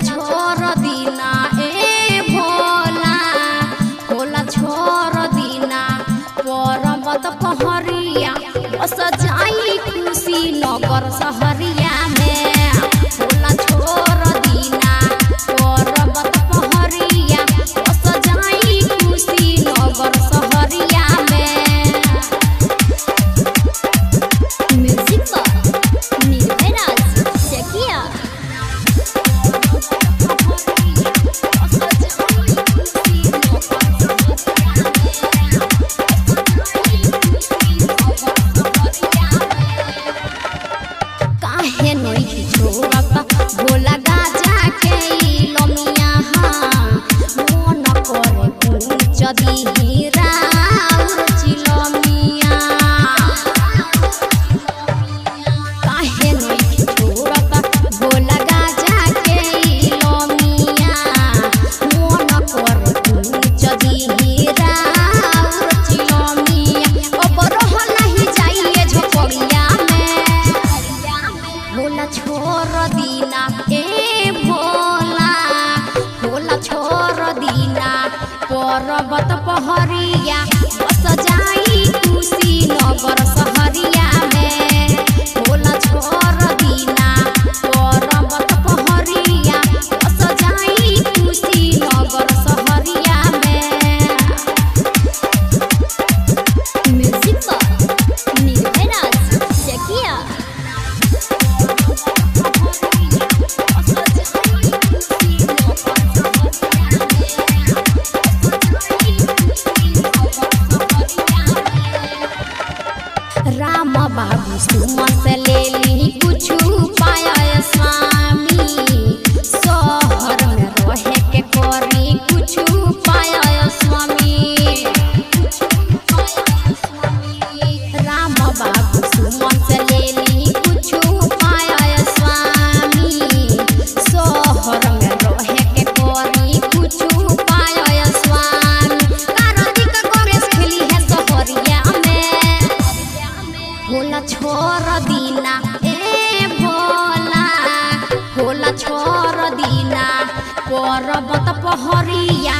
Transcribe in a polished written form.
छोर दीना ए भोला होला छोर दीना पर्वत पहरिया बस जाई खुशी नगर सहरिया में होला छोर दीना पर्वत पहरिया बस जाई खुशी नगर सहरिया में। म्यूजिक निर्भराज चकिया काहे नहीं छोड़ता भोला गाजा के लमिया मन करे पूछ दीरा चिलमिया काहे नहीं छोड़ता भोला गाजा के लमिया मन करे पूछ दीरा चिलमिया अब रह नहीं जाइए झोपड़िया होला छोर दीना ए भोला होला छोर दीना पर्वत पहरिया बस जाई खुशी नगर सहरिया में होला छोर दीना पर्वत पहरिया बस जाई खुशी नगर सहरिया में। म्यूजिक निर्भराज चकिया राम बाबू सुमन से ले ली कुछ पाया स्वामी शहर में रहे के करी कुछ पाया स्वामी राम बाबू सुमन से ले ली कुछ पाया स्वामी शहर में रहे के करी कुछ पाया स्वामी कार्तिक गणेश खेली है सहरिया में होला छोर दीना ए भोला होला छोर दीना पर्वत पहरिया।